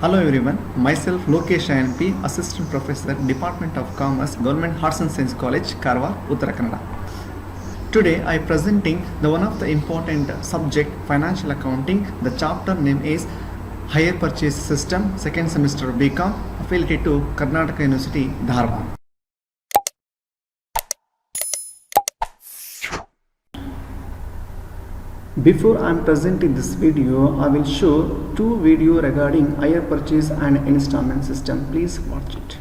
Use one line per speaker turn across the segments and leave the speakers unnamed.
Hello everyone, myself Lokesh INP, Assistant Professor, Department of Commerce, Government Arts and Science College, Karwar, Uttara Kannada. Today I presenting the one of the important subject, financial accounting. The chapter name is Hirepurchase System, second semester BCom, affiliated to Karnataka University, Dharwad. Before I am presenting this video, I will show two videos regarding Hirepurchase and installment system. Please watch it.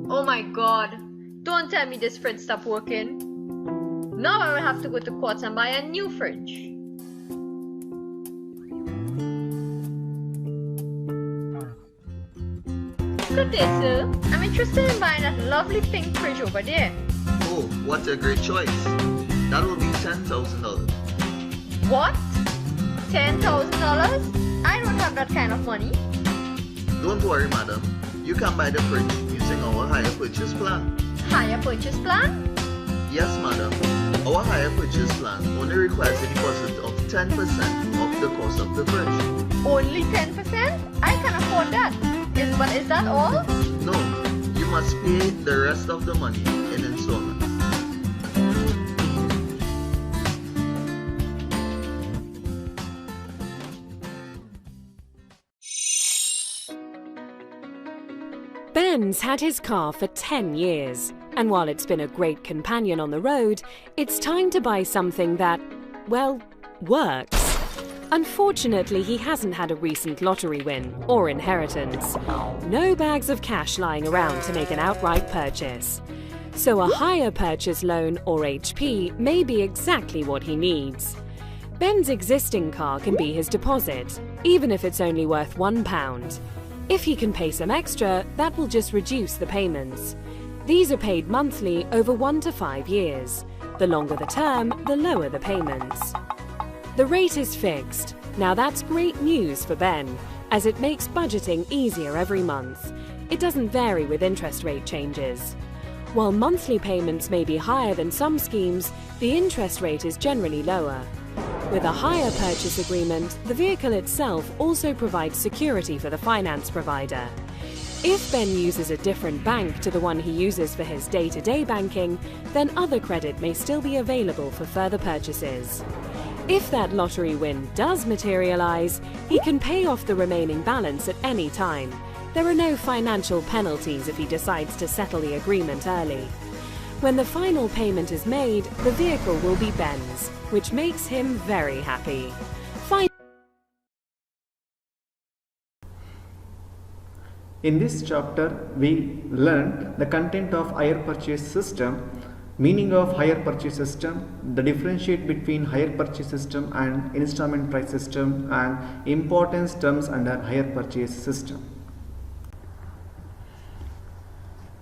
Oh my god, don't tell me this fridge stopped working. Now I will have to go to Courts and buy a new fridge. Good day, sir. I'm interested in buying that lovely pink fridge over there.
Oh, what a great choice. That will be $10,000.
What? $10,000? I don't have that kind of money.
Don't worry, madam. You can buy the fridge using our hire purchase plan.
Hire purchase plan?
Yes, madam. Our hire purchase plan only requires a deposit of 10% of the cost of the fridge.
Only 10%? I can afford that. But is that all?
No, you must pay the rest of the money in installments.
Ben's had his car for 10 years, and while it's been a great companion on the road, it's time to buy something that, well, works. Unfortunately, he hasn't had a recent lottery win or inheritance. No bags of cash lying around to make an outright purchase. So a hire purchase loan, or HP, may be exactly what he needs. Ben's existing car can be his deposit, even if it's only worth £1. If he can pay some extra, that will just reduce the payments. These are paid monthly over 1 to 5 years. The longer the term, the lower the payments. The rate is fixed. Now that's great news for Ben, as it makes budgeting easier every month. It doesn't vary with interest rate changes. While monthly payments may be higher than some schemes, the interest rate is generally lower. With a hire purchase agreement, the vehicle itself also provides security for the finance provider. If Ben uses a different bank to the one he uses for his day-to-day banking, then other credit may still be available for further purchases. If that lottery win does materialize, he can pay off the remaining balance at any time. There are no financial penalties if he decides to settle the agreement early. When the final payment is made, the vehicle will be Ben's, which makes him very happy.
In this chapter, we learned the content of hire purchase system, meaning of hire purchase system, the differentiate between hire purchase system and installment price system, and importance terms under hire purchase system.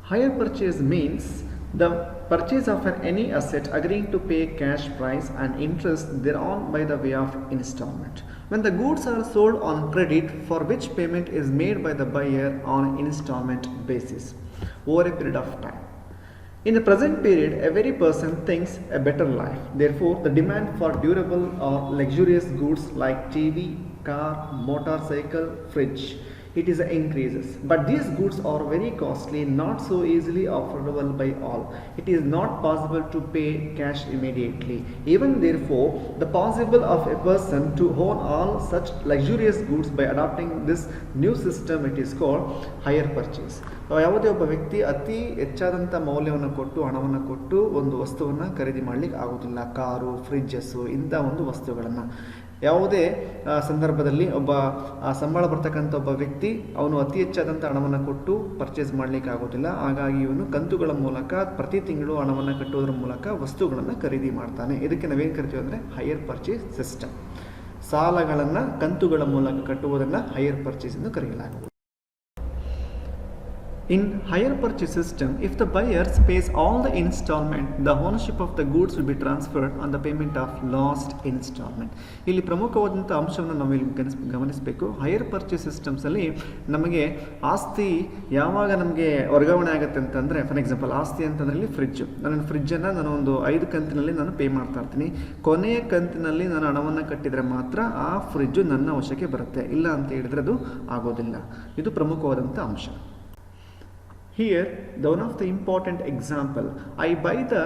Hire purchase means the purchase of any asset agreeing to pay cash price and interest thereon by the way of installment. When the goods are sold on credit, for which payment is made by the buyer on installment basis over a period of time. In the present period, every person thinks a better life. Therefore, the demand for durable or luxurious goods like TV, car, motorcycle, fridge, it is increases. But these goods are very costly, not so easily affordable by all. It is not possible to pay cash immediately. Even therefore, the possible of a person to own all such luxurious goods by adopting this new system, it is called hire purchase. ಯಾವುದೇ ಒಬ್ಬ ವ್ಯಕ್ತಿ ಅತಿ ಹೆಚ್ಚಾದಂಥ ಮೌಲ್ಯವನ್ನು ಕೊಟ್ಟು ಹಣವನ್ನು ಕೊಟ್ಟು ಒಂದು ವಸ್ತುವನ್ನು ಖರೀದಿ ಮಾಡಲಿಕ್ಕೆ ಆಗೋದಿಲ್ಲ. ಕಾರು, ಫ್ರಿಡ್ಜಸ್ಸು, ಇಂಥ ಒಂದು ವಸ್ತುಗಳನ್ನು ಯಾವುದೇ ಸಂದರ್ಭದಲ್ಲಿ ಒಬ್ಬ ಸಂಬಳ ಬರ್ತಕ್ಕಂಥ ಒಬ್ಬ ವ್ಯಕ್ತಿ ಅವನು ಅತಿ ಹೆಚ್ಚಾದಂಥ ಹಣವನ್ನು ಕೊಟ್ಟು ಪರ್ಚೇಸ್ ಮಾಡಲಿಕ್ಕೆ ಆಗೋದಿಲ್ಲ. ಹಾಗಾಗಿ ಇವನು ಕಂತುಗಳ ಮೂಲಕ ಪ್ರತಿ ತಿಂಗಳು ಹಣವನ್ನು ಕಟ್ಟುವುದರ ಮೂಲಕ ವಸ್ತುಗಳನ್ನು ಖರೀದಿ ಮಾಡ್ತಾನೆ. ಇದಕ್ಕೆ ನಾವೇನು ಕರಿತೀವಿ ಅಂದರೆ ಹೈಯರ್ ಪರ್ಚೇಸ್ ಸಿಸ್ಟಮ್. ಸಾಲಗಳನ್ನು ಕಂತುಗಳ ಮೂಲಕ ಕಟ್ಟುವುದನ್ನು ಹೈಯರ್ ಪರ್ಚೇಸ್ ಎಂದು ಕರೆಯಲಾಗುವುದು. In hire purchase system, if the buyer pays all the installment, the ownership of the goods will be transferred on the payment of last installment. ಇಲ್ಲಿ ಪ್ರಮುಖವಾದಂಥ ಅಂಶವನ್ನು ನಾವು ಇಲ್ಲಿ ಗಮನಿಸಬೇಕು. ಹೈಯರ್ ಪರ್ಚೇಸ್ ಸಿಸ್ಟಮ್ಸಲ್ಲಿ ನಮಗೆ ಆಸ್ತಿ ಯಾವಾಗ ನಮಗೆ ವರ್ಗಾವಣೆ ಆಗುತ್ತೆ ಅಂತಂದರೆ, ಫಾರ್ ಎಕ್ಸಾಂಪಲ್ ಆಸ್ತಿ ಅಂತಂದರೆ ಇಲ್ಲಿ ಫ್ರಿಡ್ಜು, ನನ್ನ ಫ್ರಿಡ್ಜನ್ನು ನಾನು ಒಂದು 5 ಕಂತಿನಲ್ಲಿ ನಾನು ಪೇ ಮಾಡ್ತಾ ಇರ್ತೀನಿ. ಕೊನೆಯ ಕಂತಿನಲ್ಲಿ ನಾನು ಹಣವನ್ನು ಕಟ್ಟಿದರೆ ಮಾತ್ರ ಆ ಫ್ರಿಡ್ಜು ನನ್ನ ವಶಕ್ಕೆ ಬರುತ್ತೆ, ಇಲ್ಲ ಅಂತ ಹೇಳಿದರೆ ಅದು ಆಗೋದಿಲ್ಲ. ಇದು ಪ್ರಮುಖವಾದಂಥ ಅಂಶ. Here, one of the important example, I buy the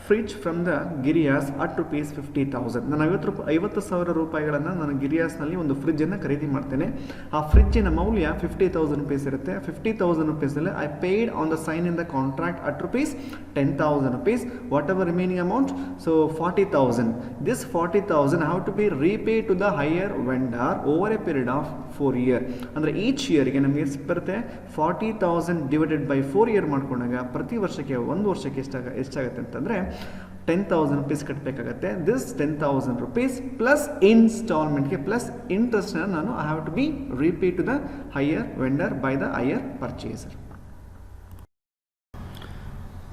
fridge from the Girias at rupees 50,000. ನಾನು 50,000 ರೂಪಾಯಿಗಳನ್ನು ನಾನು ಗಿರಿಯಾಸ್ನಲ್ಲಿ ಒಂದು ಫ್ರಿಡ್ಜನ್ನು ಖರೀದಿ ಮಾಡ್ತೇನೆ. ಆ ಫ್ರಿಡ್ಜಿನ ಮೌಲ್ಯ 50,000 rupees ಇರುತ್ತೆ. 50,000 rupeesನಲ್ಲಿ I paid on the sign in the contract at rupees 10,000 rupees. Whatever remaining amount, so 40,000. This 40,000 have to be repaid to the higher vendor over a period of 4 years. ಅಂದರೆ each ಇಯರ್ಗೆ ನಮಗೆ ಎಷ್ಟು ಬರುತ್ತೆ, 40,000 divided by 4 year ಮಾಡ್ಕೊಂಡಾಗ ಪ್ರತಿ ವರ್ಷಕ್ಕೆ ಒಂದು ವರ್ಷಕ್ಕೆ ಎಷ್ಟಾಗುತ್ತೆ ಅಂತಂದರೆ 10,000 rupees ಕಟ್ಟಬೇಕಾಗತ್ತೆ. ದಿಸ್ 10,000 rupees ಪ್ಲಸ್ ಇನ್ಸ್ಟಾಲ್ಮೆಂಟ್ಗೆ ಪ್ಲಸ್ ಇಂಟ್ರೆಸ್ಟ್ನ ನಾನು I have to be repay to the hire vendor by the hire purchaser.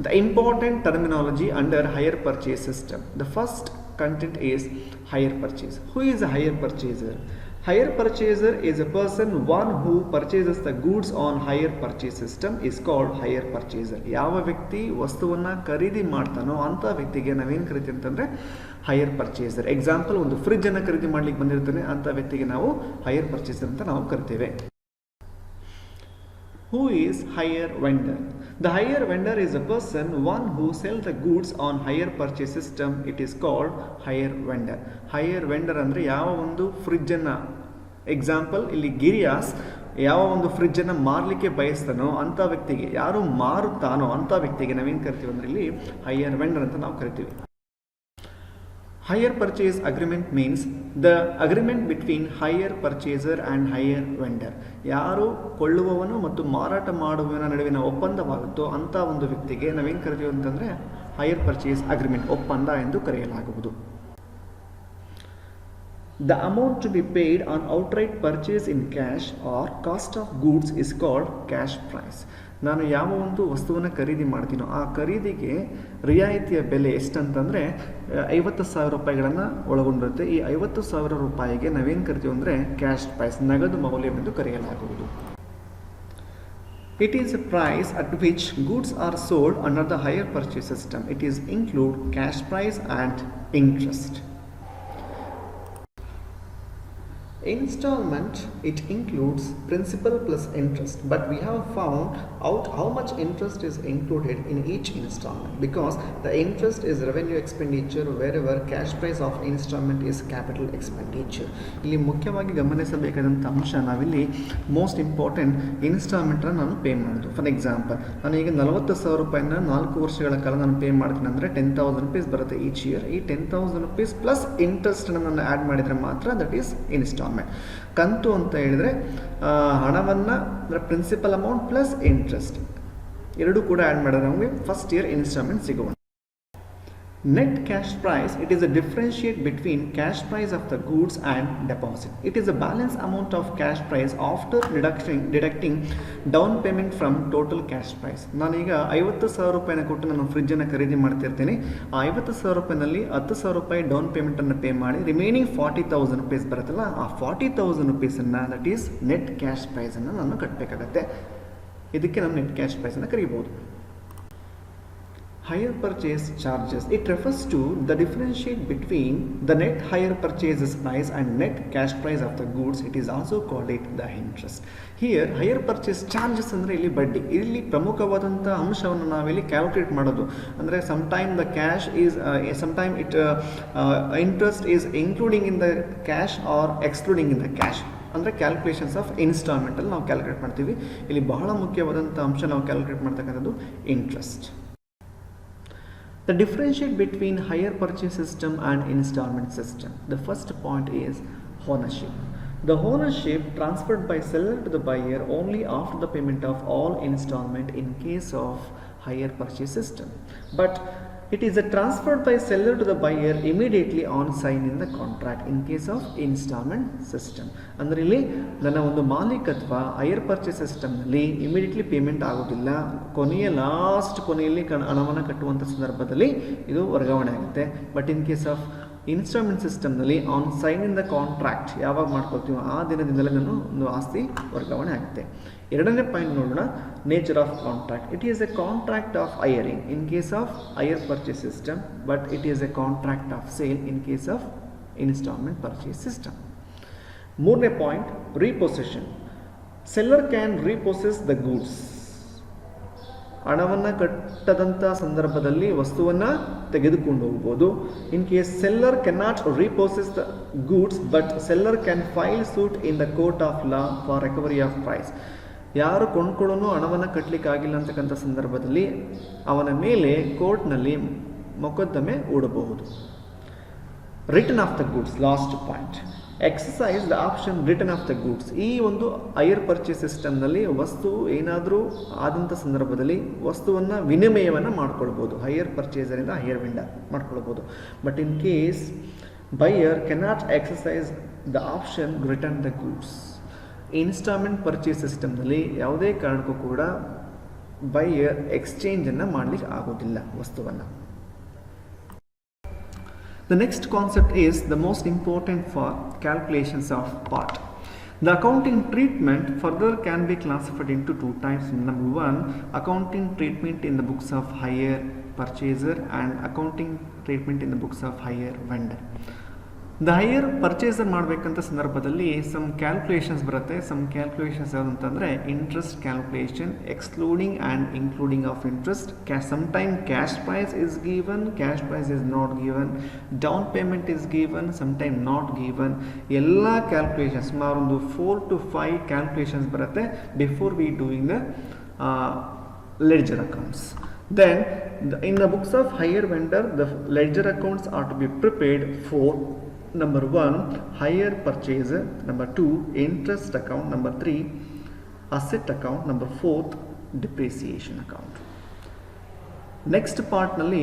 The important terminology under hire purchase system. The first content is hire purchase. Who is a hire purchaser? Hire purchaser is a person one who purchases the goods on hire purchase system is called hire purchaser. ಯಾವ ವ್ಯಕ್ತಿ ವಸ್ತುವನ್ನು ಖರೀದಿ ಮಾಡ್ತಾನೋ ಅಂಥ ವ್ಯಕ್ತಿಗೆ ನಾವೇನು ಕರಿತೀವಿ ಅಂತಂದರೆ ಹೈಯರ್ ಪರ್ಚೇಸರ್. ಎಕ್ಸಾಂಪಲ್, ಒಂದು ಫ್ರಿಡ್ಜನ್ನು ಖರೀದಿ ಮಾಡ್ಲಿಕ್ಕೆ ಬಂದಿರ್ತಾನೆ, ಅಂಥ ವ್ಯಕ್ತಿಗೆ ನಾವು ಹೈಯರ್ ಪರ್ಚೇಸರ್ ಅಂತ ನಾವು ಕರಿತೇವೆ. Who is hire vendor? The hire vendor is a person one who sells the goods on hire purchase system. It is called hire vendor. Hire vendor ಅಂದರೆ ಯಾವ ಒಂದು ಫ್ರಿಡ್ಜನ್ನು, ಎಕ್ಸಾಂಪಲ್ ಇಲ್ಲಿ ಗಿರಿಯಾಸ್ ಯಾವ ಒಂದು ಫ್ರಿಡ್ಜನ್ನು ಮಾರಲಿಕ್ಕೆ ಬಯಸ್ತಾನೋ ಅಂಥ ವ್ಯಕ್ತಿಗೆ, ಯಾರು ಮಾರುತ್ತಾನೋ ಅಂಥ ವ್ಯಕ್ತಿಗೆ ನಾವೇನು ಕರಿತೀವಿ ಅಂದರೆ ಇಲ್ಲಿ ಹೈಯರ್ ವೆಂಡರ್ ಅಂತ ನಾವು ಕರಿತೀವಿ. Hire purchase agreement means the agreement between hire purchaser and hire vendor. ಯಾರು ಕೊಳ್ಳುವವನು ಮತ್ತು ಮಾರಾಟ ಮಾಡುವವನ ನಡುವಿನ ಒಪ್ಪಂದವಾಗುತ್ತೋ ಅಂಥ ಒಂದು ವ್ಯಕ್ತಿಗೆ ನಾವೇನು ಕರಿತೀವಿ ಅಂತಂದರೆ ಹೈಯರ್ ಪರ್ಚೇಸ್ ಅಗ್ರಿಮೆಂಟ್, ಒಪ್ಪಂದ ಎಂದು ಕರೆಯಲಾಗುವುದು. The amount to be paid on outright purchase in cash or cost of goods is called cash price. ನಾನು ಯಾವ ಒಂದು ವಸ್ತುವನ್ನು ಖರೀದಿ ಮಾಡ್ತೀನೋ ಆ ಖರೀದಿಗೆ ರಿಯಾಯಿತಿಯ ಬೆಲೆ ಎಷ್ಟಂತಂದರೆ 50,000 ರೂಪಾಯಿಗಳನ್ನು ಒಳಗೊಂಡಿರುತ್ತೆ. ಈ 50,000 ರೂಪಾಯಿಗೆ ನಾವೇನು ಕರಿತೀವಿ ಅಂದರೆ ಕ್ಯಾಶ್ ಪ್ರೈಸ್, ನಗದು ಮೌಲ್ಯವೆಂದು ಕರೆಯಲಾಗುವುದು. It is a price at which goods are sold under the hire purchase system. It is include cash price and interest. Installment, it includes principal plus interest, but we have found out how much interest is included in each installment because the interest is revenue expenditure wherever cash price of installment is capital expenditure. ಇಲ್ಲಿ ಮುಖ್ಯವಾಗಿ ಗಮನಿಸಬೇಕಾದಂಥ ಅಂಶ, ನಾವಿಲ್ಲಿ most important ಇನ್ಸ್ಟಾಲ್ಮೆಂಟನ್ನು ನಾನು pay ಮಾಡೋದು. For example, ನಾನು ಈಗ 40,000 ರೂಪಾಯಿನ 4 ವರ್ಷಗಳ ಕಾಲ ನಾನು ಪೇ ಮಾಡ್ತೀನಿ ಅಂದರೆ 10,000 rupees ಬರುತ್ತೆ ಈಚ್ ಇಯರ್. ಈ 10,000 rupees ಪ್ಲಸ್ ಇಂಟ್ರೆಸ್ಟನ್ನು ನಾನು ಆ್ಯಡ್ ಮಾಡಿದರೆ ಮಾತ್ರ ದಟ್ ಈಸ್ ಇನ್ಸ್ಟಾಲ್ಮೆಂಟ್. ಕಂತು ಅಂತ ಹೇಳಿದರೆ ಹಣವನ್ನು ಪ್ರಿನ್ಸಿಪಲ್ ಅಮೌಂಟ್ ಪ್ಲಸ್ ಇಂಟ್ರೆಸ್ಟ್ ಎರಡೂ ಕೂಡ ಆ್ಯಡ್ ಮಾಡಿದ್ರೆ ನಮಗೆ ಫಸ್ಟ್ ಇಯರ್ ಇನ್ಸ್ಟಾಲ್ಮೆಂಟ್ ಸಿಗುವ. Net cash price, it is a differentiate between cash price of the goods and deposit. It is a balance amount of cash price after deducting down payment from total cash price. ನಾನೀಗ 50,000 ರೂಪಾಯಿನ ಕೊಟ್ಟು ನಾನು ಫ್ರಿಡ್ಜನ್ನು ಖರೀದಿ ಮಾಡ್ತಿರ್ತೀನಿ. ಆ 50,000 ರೂಪಾಯಿನಲ್ಲಿ 10,000 ರೂಪಾಯಿ down ಪೇಮೆಂಟನ್ನು pay ಮಾಡಿ ರಿಮೈನಿಂಗ್ 40,000 rupees ಬರುತ್ತಲ್ಲ, ಆ 40,000 rupeesನ್ನು ದಟ್ ಈಸ್ ನೆಟ್ ಕ್ಯಾಶ್ ಪ್ರೈಸನ್ನು ನಾನು ಕಟ್ಟಬೇಕಾಗತ್ತೆ. ಇದಕ್ಕೆ ನಾನು ನೆಟ್ ಕ್ಯಾಶ್ ಪ್ರೈಸನ್ನು ಕರೀಬೋದು. Hire purchase charges, it refers to the differentiate between the net hire purchases price and net cash price of the goods. It is also called it the interest. Here hire purchase charges ಅಂದರೆ ಇಲ್ಲಿ ಬಡ್ಡಿ, ಇಲ್ಲಿ ಪ್ರಮುಖವಾದಂಥ ಅಂಶವನ್ನು ನಾವಿಲ್ಲಿ calculate ಮಾಡೋದು. ಅಂದರೆ sometime the cash is sometime it interest is including in the cash or excluding in the cash. ಅಂದರೆ ಕ್ಯಾಲ್ಕುಲೇಷನ್ಸ್ ಆಫ್ ಇನ್ಸ್ಟಾಲ್ಮೆಂಟಲ್ಲಿ ನಾವು ಕ್ಯಾಲ್ಕುಲೇಟ್ ಮಾಡ್ತೀವಿ. ಇಲ್ಲಿ ಬಹಳ ಮುಖ್ಯವಾದಂಥ ಅಂಶ ನಾವು ಕ್ಯಾಲ್ಕುಲೇಟ್ ಮಾಡ್ತಕ್ಕಂಥದ್ದು interest. The differentiate between hire purchase system and installment system. The first point is ownership. The ownership transferred by seller to the buyer only after the payment of all installment in case of hire purchase system. But It is transferred by seller to the buyer immediately on sign in the contract in case of installment system. ಅಂದರೆ ಇಲ್ಲಿ ನನ್ನ ಒಂದು ಮಾಲೀಕತ್ವ hire purchase ಸಿಸ್ಟಮ್ನಲ್ಲಿ immediately payment ಆಗೋದಿಲ್ಲ, ಕೊನೆಯಲ್ಲಿ ಹಣವನ್ನು ಕಟ್ಟುವಂಥ ಸಂದರ್ಭದಲ್ಲಿ ಇದು ವರ್ಗಾವಣೆ ಆಗುತ್ತೆ. But in case of instalment ಸಿಸ್ಟಮ್ನಲ್ಲಿ on sign in the contract ಯಾವಾಗ ಮಾಡ್ಕೊಳ್ತೀವೋ ಆ ದಿನದಿಂದಲೇ ನಾನು ಒಂದು ಆಸ್ತಿ ವರ್ಗಾವಣೆ ಆಗುತ್ತೆ. ಎರಡನೇ ಪಾಯಿಂಟ್ ನೋಡೋಣ, nature of contract. It is a contract of hiring in case of hire purchase system, but it is a contract of sale in case of instalment purchase system. ಮೂರನೇ point, repossession. Seller can repossess the goods. ಹಣವನ್ನು ಕಟ್ಟದಂಥ ಸಂದರ್ಭದಲ್ಲಿ ವಸ್ತುವನ್ನು ತೆಗೆದುಕೊಂಡು ಹೋಗ್ಬೋದು. In case seller cannot repossess the goods but seller can file suit in the court of law for recovery of price. ಯಾರು ಕೊಂಡ್ಕೊಳ್ಳೋನು ಹಣವನ್ನು ಕಟ್ಟಲಿಕ್ಕಾಗಿಲ್ಲ ಅಂತಕ್ಕಂಥ ಸಂದರ್ಭದಲ್ಲಿ ಅವನ ಮೇಲೆ ಕೋರ್ಟ್ನಲ್ಲಿ ಮೊಕದ್ದಮೆ ಹೂಡಬಹುದು. Return of the goods, last point. Exercise the option return of the goods. ಈ ಒಂದು ಹೈಯರ್ ಪರ್ಚೇಸ್ ಸಿಸ್ಟಮ್ನಲ್ಲಿ ವಸ್ತು ಏನಾದರೂ ಆದಂಥ ಸಂದರ್ಭದಲ್ಲಿ ವಸ್ತುವನ್ನು ವಿನಿಮಯವನ್ನು ಮಾಡ್ಕೊಳ್ಬೋದು, ಹೈಯರ್ ಪರ್ಚೇಸರಿಂದ ಹೈಯರ್ ವೆಂಡರ್ ಮಾಡ್ಕೊಳ್ಬೋದು. But in case buyer cannot exercise the option return the goods. Instalment purchase ಸಿಸ್ಟಮ್ನಲ್ಲಿ ಯಾವುದೇ ಕಾರಣಕ್ಕೂ ಕೂಡ ಬೈಯರ್ ಎಕ್ಸ್ಚೇಂಜನ್ನು ಮಾಡಲಿಕ್ಕೆ ಆಗೋದಿಲ್ಲ ವಸ್ತುವನ್ನು. The next concept is the most important for calculations of part. The accounting treatment further can be classified into two types. Number one, accounting treatment in the books of hire purchaser and accounting treatment in the books of hire vendor. The hire purchaser ಮಾಡಬೇಕಂತ ಸಂದರ್ಭದಲ್ಲಿ some calculations ಬರುತ್ತೆ. Some calculations ಯಾವುದಂತಂದರೆ interest calculation, excluding and including of interest, sometime cash price is given, cash price is not given, down payment is given, sometime not given. ಎಲ್ಲ calculations ಸುಮಾರು ಒಂದು 4 to 5 calculations ಬರುತ್ತೆ before we doing the ledger accounts. Then in the books of hire vendor, the ledger accounts are to be prepared for number 1 hire purchaser, number 2 interest account, number 3 asset account, number 4 depreciation account. Next part nalli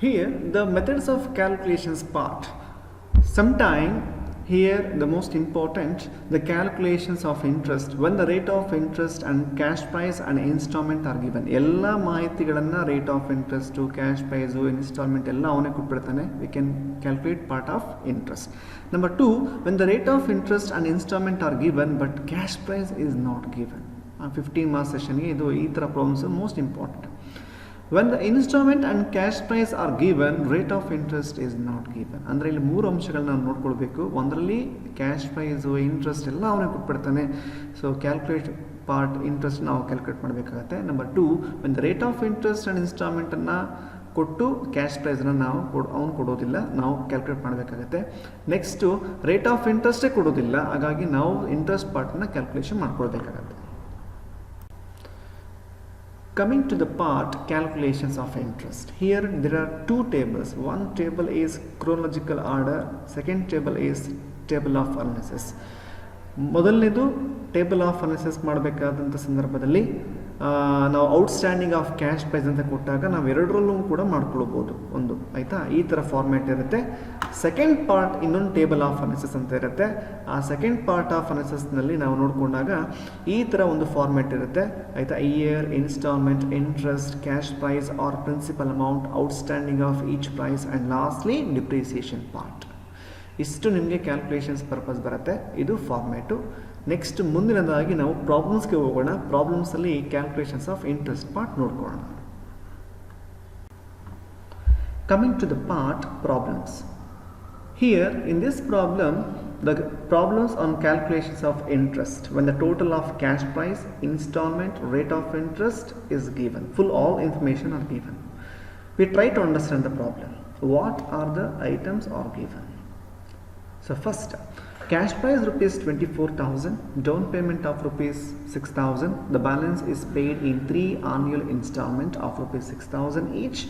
here the methods of calculations part. Sometime here the most important, the calculations of interest when the rate of interest and cash price and installment are given. ಎಲ್ಲ ಮಾಹಿತಿಗಳನ್ನು rate of interest, cash price, instalment ಎಲ್ಲ ಅವನೇ ಕೊಟ್ಬಿಡ್ತಾನೆ. We can calculate part of interest. Number 2, when the rate of interest and installment are given but cash price is not given. 15 marks ಸೆಷನ್ಗೆ ಇದು ಈ ಥರ problems most important. when the installment and cash price are given, rate of interest is not given. ಅಂದರೆ ಇಲ್ಲಿ 3 ಅಂಶಗಳನ್ನ ನಾವು ನೋಡ್ಕೊಳ್ಬೇಕು. ಒಂದರಲ್ಲಿ cash price, interest ಎಲ್ಲ ಅವನೇ ಕೊಟ್ಬಿಡ್ತಾನೆ. ಸೊ ಕ್ಯಾಲ್ಕುಲೇಟ್ ಪಾರ್ಟ್ ಇಂಟ್ರೆಸ್ಟ್ ನಾವು ಕ್ಯಾಲ್ಕುಲೇಟ್ ಮಾಡಬೇಕಾಗತ್ತೆ. Number 2, when the rate of interest and installmentನ್ನು ಕೊಟ್ಟು ಕ್ಯಾಶ್ ಪ್ರೈಸನ್ನು ನಾವು ಅವನು ಕೊಡೋದಿಲ್ಲ, ನಾವು ಕ್ಯಾಲ್ಕುಲೇಟ್ ಮಾಡಬೇಕಾಗತ್ತೆ. ನೆಕ್ಸ್ಟು ರೇಟ್ ಆಫ್ ಇಂಟ್ರೆಸ್ಟೇ ಕೊಡೋದಿಲ್ಲ, ಹಾಗಾಗಿ ನಾವು ಇಂಟ್ರೆಸ್ಟ್ ಪಾರ್ಟನ್ನು ಕ್ಯಾಲ್ಕುಲೇಷನ್ ಮಾಡ್ಕೊಳ್ಬೇಕಾಗತ್ತೆ. Coming to the part calculations of interest. Here there are 2 tables. One table is chronological order, second table is table of analysis. ಮೊದಲನೇದು ಟೇಬಲ್ ಆಫ್ ಅನಾಲಿಸಿಸ್ ಮಾಡಬೇಕಾದಂಥ ಸಂದರ್ಭದಲ್ಲಿ ನಾವು outstanding of cash price ಅಂತ ಕೊಟ್ಟಾಗ ನಾವು ಎರಡರಲ್ಲೂ ಕೂಡ ಮಾಡ್ಕೊಳ್ಬೋದು ಒಂದು, ಆಯಿತಾ. ಈ ಥರ ಫಾರ್ಮ್ಯಾಟ್ ಇರುತ್ತೆ. ಸೆಕೆಂಡ್ ಪಾರ್ಟ್ ಇನ್ನೊಂದು ಟೇಬಲ್ ಆಫ್ ಅನಾಲಿಸಿಸ್ ಅಂತ ಇರುತ್ತೆ. ಆ ಸೆಕೆಂಡ್ ಪಾರ್ಟ್ ಆಫ್ ಅನಾಲಿಸಿಸ್ನಲ್ಲಿ ನಾವು ನೋಡಿಕೊಂಡಾಗ ಈ ಥರ ಒಂದು ಫಾರ್ಮ್ಯಾಟ್ ಇರುತ್ತೆ, ಆಯಿತಾ. Year, instalment, interest, cash price or principal amount, outstanding of each price and lastly depreciation part. ಇಷ್ಟು ನಿಮಗೆ ಕ್ಯಾಲ್ಕುಲೇಷನ್ಸ್ ಪರ್ಪಸ್ ಬರುತ್ತೆ. ಇದು ಫಾರ್ಮ್ಯಾಟು. ನೆಕ್ಸ್ಟ್ ಮುಂದಿನದಾಗಿ ನಾವು ಪ್ರಾಬ್ಲಮ್ಸ್ಗೆ ಹೋಗೋಣ. ಪ್ರಾಬ್ಲಮ್ಸಲ್ಲಿ ಕ್ಯಾಲ್ಕುಲೇಷನ್ಸ್ ಆಫ್ ಇಂಟ್ರೆಸ್ಟ್ ಪಾರ್ಟ್ ನೋಡ್ಕೊಳ್ಳೋಣ. Coming to the part problems. Here in this problem the problems on calculations of interest when the total of cash price, installment, rate of interest is given. Full all information are given. We try to understand the problem. What are the items are given? So first, cash price rupees 24,000, down payment of rupees 6,000. The balance is paid in 3 annual installment of rupees 6,000 each.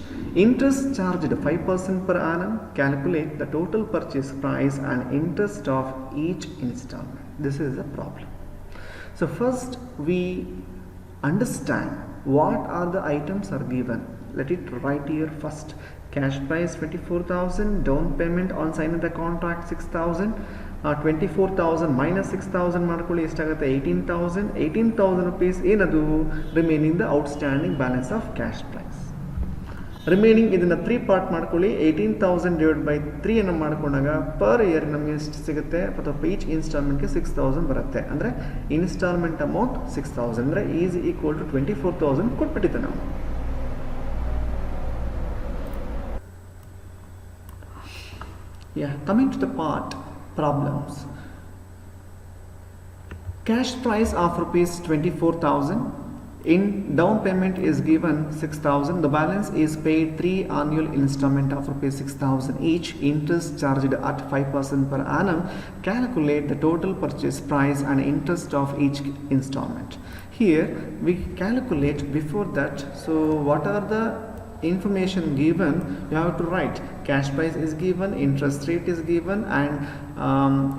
Interest charged 5% per annum. Calculate the total purchase price and interest of each installment. This is a problem. So first we understand what are the items are given. Let it write here first. Cash price 24,000, down payment on signing the contract 6,000, 24,000 minus 6,000 ಮಾಡ್ಕೊಳ್ಳಿ ಎಷ್ಟಾಗುತ್ತೆ 18,000 rupees ಏನದು remaining the outstanding balance of cash price. Remaining ಇದನ್ನು 3 part ಮಾಡ್ಕೊಳ್ಳಿ. 18,000 divide by 3 ಅನ್ನು ಮಾಡ್ಕೊಂಡಾಗ per year ನಮಗೆ ಎಷ್ಟು ಸಿಗುತ್ತೆ ಅಥವಾ ಈಚ್ ಇನ್ಸ್ಟಾಲ್ಮೆಂಟ್ಗೆ 6,000 ಬರುತ್ತೆ. ಅಂದರೆ ಇನ್ಸ್ಟಾಲ್ಮೆಂಟ್ ಅಮೌಂಟ್ 6,000 ಅಂದರೆ ಈಸ್ ಈಕ್ವಲ್ ಟು 24,000 ಕೊಟ್ಬಿಟ್ಟಿದ್ದೆ ನಾವು. Yeah, coming to the part problems. Cash price of rupees 24,000. In down payment is given 6,000. The balance is paid 3 annual installment of rupees 6,000 each. Interest charged at 5% per annum. Calculate the total purchase price and interest of each installment. Here we calculate before that. So what are the information given? You have to write cash price is given, interest rate is given, and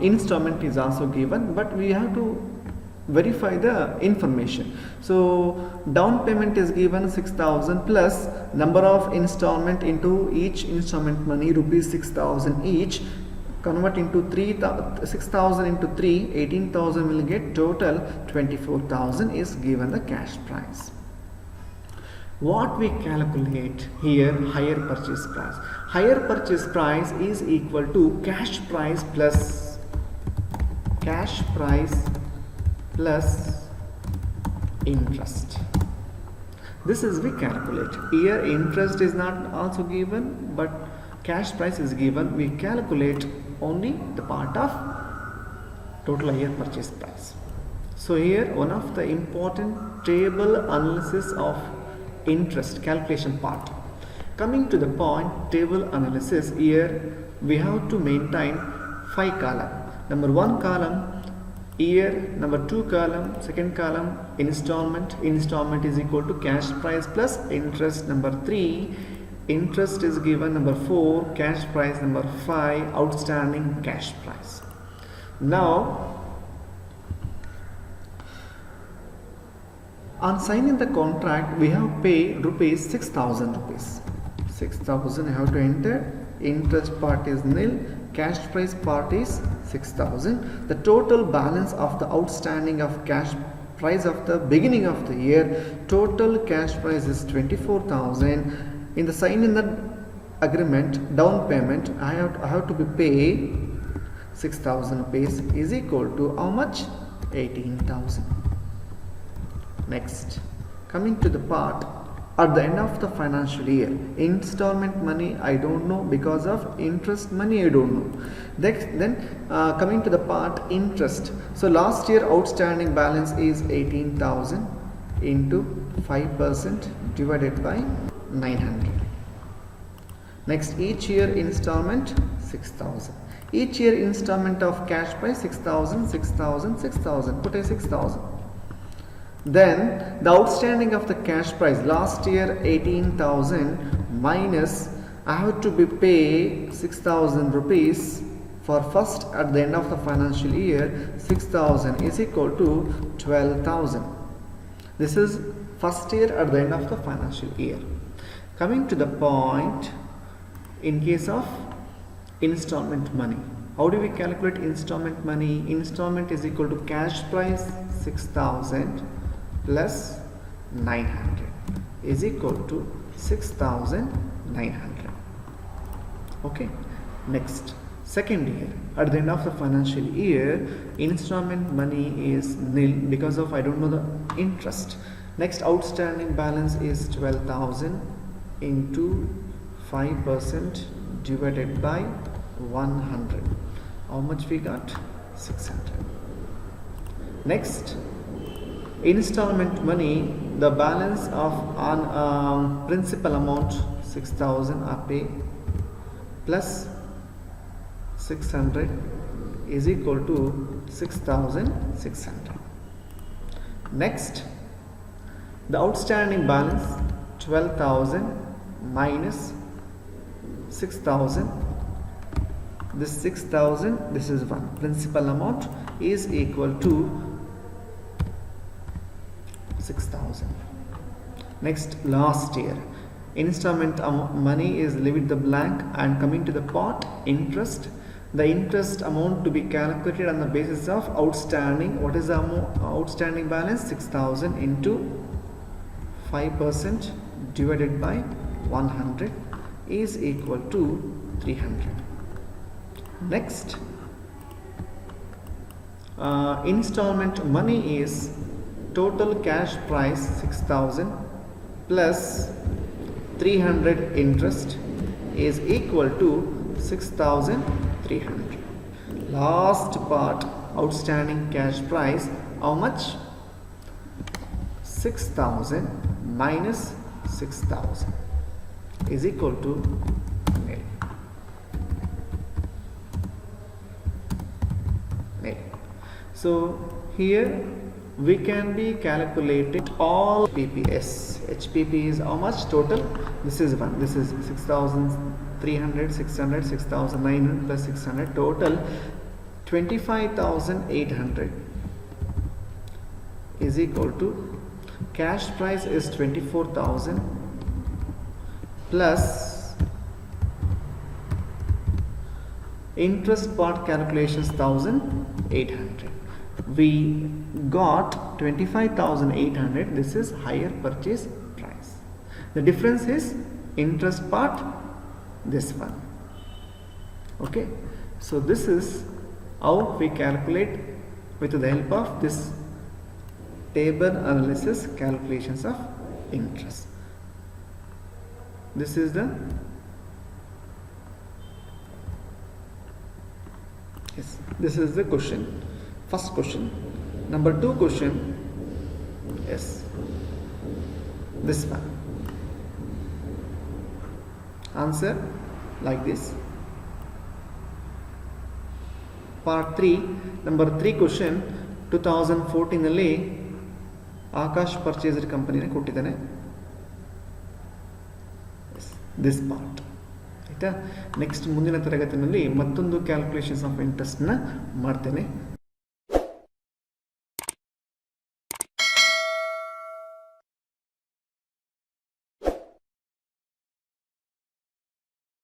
installment is also given, but we have to verify the information. So down payment is given 6,000 plus number of installment into each installment money rupees 6,000 each. Convert into 6,000 into 3, 18,000 will get total 24,000 is given the cash price. What we calculate here, higher purchase price. Higher purchase price is equal to cash price plus interest. This is we calculate. Here interest is not also given, but cash price is given. We calculate only the part of total higher purchase price. So here one of the important table analysis of interest calculation part. Coming to the point table analysis, here we have to maintain 5 column. Number 1 column year, number 2 column, second column installment is equal to cash price plus interest. Number 3 interest is given. Number 4 cash price. Number 5 outstanding cash price. Now on signing the contract, we have paid rupees 6,000 rupees. 6,000 I have to enter. Interest part is nil. Cash price part is 6,000. The total balance of the outstanding of cash price of the beginning of the year, total cash price is 24,000. In the sign in the agreement, down payment I have to be paid 6,000 rupees is equal to how much? 18,000. Next, coming to the part at the end of the financial year, installment money I don't know, because of interest money I don't know. Then coming to the part interest. So last year outstanding balance is 18,000 into 5% divided by 900. Next, each year installment 6,000. Each year installment of cash price 6,000, 6,000, 6,000. Put a 6,000. Then the outstanding of the cash price last year 18,000 minus I have to be pay 6,000 rupees for first at the end of the financial year. 6,000 is equal to 12,000. This is first year at the end of the financial year. Coming to the point in case of installment money, how do we calculate installment money? Installment is equal to cash price 6,000 plus 900 is equal to 6,900. Okay. Next, second year at the end of the financial year, installment money is nil because of I don't know the interest. Next, outstanding balance is 12,000 into 5% divided by 100. How much we got? 600. Next, installment money, the balance of on principal amount 6,000 are pay plus 600 is equal to 6,600. Next, the outstanding balance 12,000 minus 6,000. This 6,000, this is 1. Principal amount is equal to 6,000. Next, last year. Installment money is leave the blank, and coming to the part interest. The interest amount to be calculated on the basis of outstanding. What is the outstanding balance? 6,000 into 5% divided by 100 is equal to 300. Next, installment money is total cash price 6,000 plus 300 interest is equal to 6,300. Last part, outstanding cash price, how much? 6,000 minus 6,000 is equal to nil. So here we can be calculated all PPS. HPP is how much total? This is one. This is 6,300, 600, 6,900 plus 600, total 25,800 is equal to cash price is 24,000 plus interest part calculations 1,800. We got 25,800. This is higher purchase price. The difference is interest part, this one. Okay, so this is how we calculate with the help of this table analysis calculations of interest. This is the question. First question. Number 2 question. Yes, this one. Answer like this. Part 3. Number 3 question. 2014 ನಲ್ಲಿ Akash purchaser ಕಂಪನಿನ ಕೊಟ್ಟಿದ್ದಾನೆ. This part. ಆಯ್ತಾ? Next ಮುಂದಿನ ತರಗತಿಯಲ್ಲಿ ಮತ್ತೊಂದು calculations of ಇಂಟ್ರೆಸ್ಟ್ನ ಮಾಡ್ತೇನೆ.